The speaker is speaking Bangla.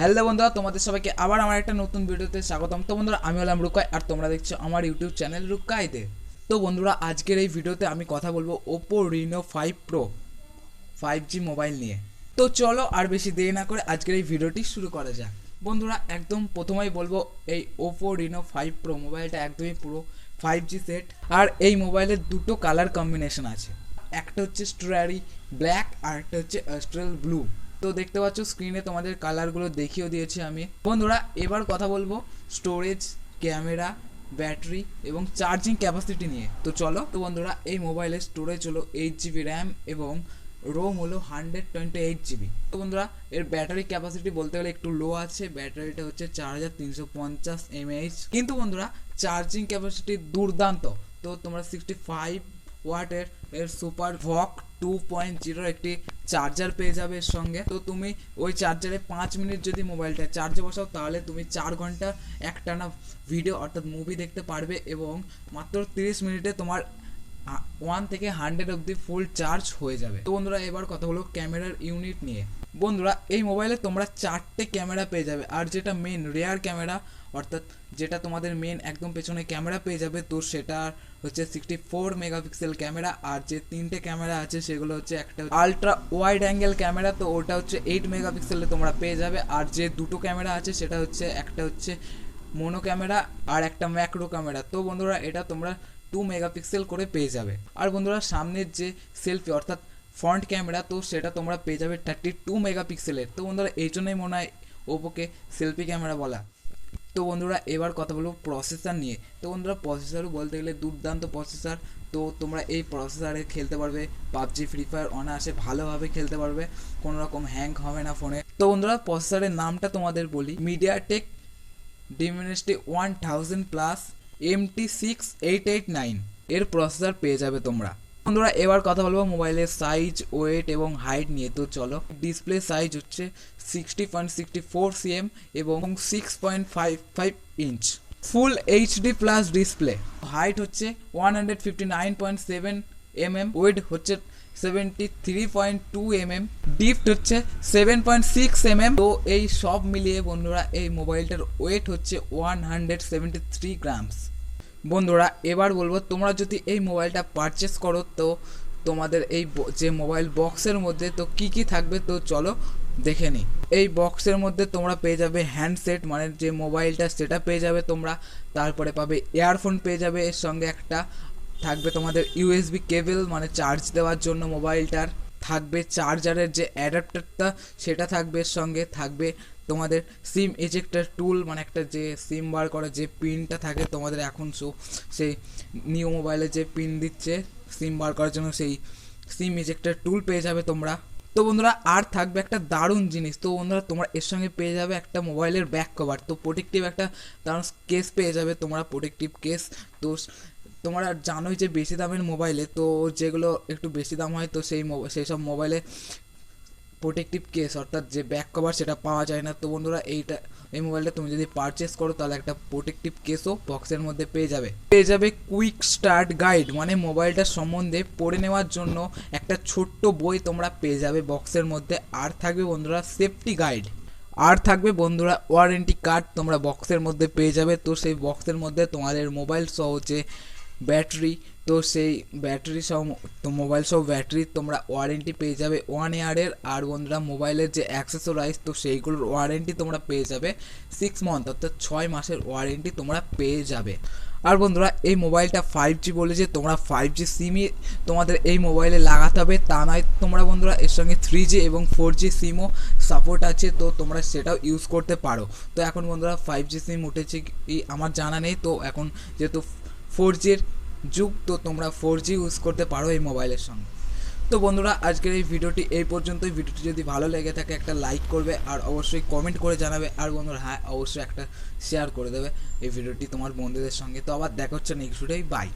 হ্যালো বন্ধুরা, তোমাদের সবাইকে আবার আমার একটা নতুন ভিডিওতে স্বাগতম। তো বন্ধুরা, আমি হলাম রুকাই আর তোমরা দেখছো আমার ইউটিউব চ্যানেল রুকাই দে। তো বন্ধুরা, আজকের এই ভিডিওতে আমি কথা বলবো Oppo Reno 5pro 5G mobile নিয়ে। তো চলো আর বেশি দেরি না করে আজকের এই ভিডিওটি শুরু করা যাক। বন্ধুরা, একদম প্রথমেই বলবো এই Oppo Reno 5pro মোবাইলটা একদমই পুরো 5G সেট। আর এই মোবাইলের দুটো কালার কম্বিনেশন আছে, একটা হচ্ছে স্ট্রবেরি ব্ল্যাক আর একটা হচ্ছে অ্যাস্ট্রাল ব্লু। তো দেখতে পাচ্ছ স্ক্রিনে তোমাদের কালারগুলো দেখিয়ে দিয়েছি আমি। বন্ধুরা, এবার কথা বলবো স্টোরেজ, ক্যামেরা, ব্যাটারি এবং চার্জিং ক্যাপাসিটি নিয়ে। তো চলো। তো বন্ধুরা, এই মোবাইলের স্টোরেজ হলো 8GB র্যাম এবং রোম হলো 128GB। তো বন্ধুরা, এর ব্যাটারি ক্যাপাসিটি বলতে গেলে একটু লো আছে, ব্যাটারিটা হচ্ছে 4350 mAh। কিন্তু বন্ধুরা, চার্জিং ক্যাপাসিটি দুর্দান্ত। তো তোমরা 65 ওয়াটের সুপার ভক 2.0 একটি চার্জার পেয়ে যাবে এর সঙ্গে। তো তুমি ওই চার্জারে 5 মিনিট যদি মোবাইলটা চার্জে বসাও তাহলে তুমি 4 ঘন্টা একটানা ভিডিও অর্থাৎ মুভি দেখতে পারবে এবং মাত্র 30 মিনিটে তোমার 1 থেকে 100 অবধি ফুল চার্জ হয়ে যাবে। তো বন্ধুরা, এবার কথা হলো ক্যামেরার ইউনিট নিয়ে। বন্ধুরা, এই মোবাইলে তোমরা 4টে ক্যামেরা পেয়ে যাবে, আর যেটা মেন রিয়ার ক্যামেরা অর্থাৎ যেটা তোমাদের মেন একদম পেছনে ক্যামেরা পেয়ে যাবে, তো সেটা হচ্ছে 64 মেগাপিক্সেল ক্যামেরা। আর যে 3টে ক্যামেরা আছে সেগুলো হচ্ছে একটা আলট্রা ওয়াইড অ্যাঙ্গেল ক্যামেরা, তো ওটা হচ্ছে 8 মেগাপিক্সেলে তোমরা পেয়ে যাবে। আর যে দুটো ক্যামেরা আছে সেটা হচ্ছে একটা হচ্ছে মোনো ক্যামেরা আর একটা ম্যাক্রো ক্যামেরা। তো বন্ধুরা, এটা তোমরা 2 মেগাপিক্সেল করে পেয়ে যাবে। আর বন্ধুরা, সামনের যে সেলফি অর্থাৎ ফ্রন্ট ক্যামেরা, তো সেটা তোমরা পেয়ে যাবে 32 মেগাপিক্সেলের। তো বন্ধুরা, এই জন্যই মনে হয় ওপোকে সেলফি ক্যামেরা বলা। তো বন্ধুরা, এবার কথা বলবো প্রসেসর নিয়ে। তো বন্ধুরা, প্রসেসরও বলতে গেলে দুর্দান্ত প্রসেসর। তো তোমরা এই প্রসেসরে খেলতে পারবে পাবজি, ফ্রি ফায়ার অনায়াসে ভালোভাবে খেলতে পারবে, কোনো রকম হ্যাং হবে না ফোনে। তো বন্ধুরা, প্রসেসরের নামটা তোমাদের বলি, মিডিয়াটেক ডিমেনসিটি 1000 প্লাস MT6889 এর প্রসেসর পেয়ে যাবে তোমরা। বন্ধুরা, এবার কথা বলবো মোবাইলের সাইজ, ওয়েট এবং হাইট নিয়ে। তো চলো। ডিসপ্লে সাইজ হচ্ছে 60.64 cm এবং 6.55 ইঞ্চ, ফুল HD প্লাস ডিসপ্লে। হাইট হচ্ছে 159.7 mm, ওয়েট হচ্ছে 73.2 mm, ডিপথ হচ্ছে 7.6 mm। তো এই সব মিলিয়ে বন্ধুরা, এই মোবাইলটার ওয়েট হচ্ছে 173 গ্রামস। বন্ধুরা, এবার বলবো তোমরা যদি এই মোবাইলটা পারচেস করো তো তোমাদের এই যে মোবাইল বক্সের মধ্যে তো কি কি থাকবে, তো চলো দেখে নিই। এই বক্সের মধ্যে তোমরা পেয়ে যাবে হ্যান্ডসেট, মানে যে মোবাইলটা সেটা পেয়ে যাবে তোমরা। তারপরে পাবে ইয়ারফোন পেয়ে যাবে, এর সঙ্গে একটা থাকবে তোমাদের USB কেবল, মানে চার্জ দেওয়ার জন্য মোবাইলটার। থাকবে চার্জারের যে অ্যাডাপ্টারটা সেটা থাকবে, এর সঙ্গে থাকবে তোমাদের সিম এজেক্টার টুল, মানে একটা যে সিম বার করার যে পিনটা থাকে তোমাদের এখন, সেই নিউ মোবাইলে যে পিন দিচ্ছে সিম বার করার জন্য, সেই সিম এজেক্টার টুল পেয়ে যাবে তোমরা। তো বন্ধুরা, আর থাকবে একটা দারুণ জিনিস। তো বন্ধুরা, তোমরা এর সঙ্গে পেয়ে যাবে একটা মোবাইলের ব্যাক কভার, তো প্রোটেক্টিভ একটা দারুণ কেস পেয়ে যাবে তোমরা, প্রোটেক্টিভ কেস। তো তোমরা জানোই যে বেশি দামের মোবাইলে, তো যেগুলো একটু বেশি দাম হয়, তো সেই সব মোবাইলে প্রোটেক্টিভ কেস অর্থাৎ যে ব্যাক কভার সেটা পাওয়া যায় না। তো বন্ধুরা, এই মোবাইলটা তুমি যদি পারচেস করো তাহলে একটা প্রোটেক্টিভ কেসও বক্সের মধ্যে পেয়ে যাবে কুইক স্টার্ট গাইড, মানে মোবাইলটার সম্বন্ধে পড়ে নেওয়ার জন্য একটা ছোট্ট বই তোমরা পেয়ে যাবে বক্সের মধ্যে। আর থাকবে বন্ধুরা সেফটি গাইড, আর থাকবে বন্ধুরা ওয়ারেন্টি কার্ড তোমরা বক্সের মধ্যে পেয়ে যাবে। তো সেই বক্সের মধ্যে তোমাদের মোবাইল সহ যে ব্যাটারি, তো সেই ব্যাটারি সহ তো মোবাইল সহ ব্যাটারি তোমরা ওয়ারেন্টি পেয়ে যাবে 1 ইয়ারের। আর বন্ধুরা, মোবাইলের যে অ্যাক্সেসরাইজ তো সেইগুলোর ওয়ারেন্টি তোমরা পেয়ে যাবে 6 মান্থ অর্থাৎ 6 মাসের ওয়ারেন্টি তোমরা পেয়ে যাবে। আর বন্ধুরা, এই মোবাইলটা 5G বলে যে তোমরা 5G সিমই তোমাদের এই মোবাইলে লাগাতে হবে তা নয় তোমরা বন্ধুরা, এর সঙ্গে 3G এবং 4G সিমও সাপোর্ট আছে, তো তোমরা সেটাও ইউজ করতে পারো। তো এখন বন্ধুরা 5G সিম উঠেছে কি আমার জানা নেই, তো এখন যেহেতু 4Gর যুগ, তো তোমরা 4G ইউজ করতে পারো এই মোবাইলের সঙ্গে। তো বন্ধুরা, আজকের এই ভিডিওটি এই পর্যন্তই। ভিডিওটি যদি ভালো লেগে থাকে একটা লাইক করবে আর অবশ্যই কমেন্ট করে জানাবে। আর বন্ধুরা, হ্যাঁ, অবশ্যই একটা শেয়ার করে দেবে এই ভিডিওটি তোমার বন্ধুদের সঙ্গে। তো আবার দেখা হচ্ছে নেক্সট ভিডিওয়, বাই।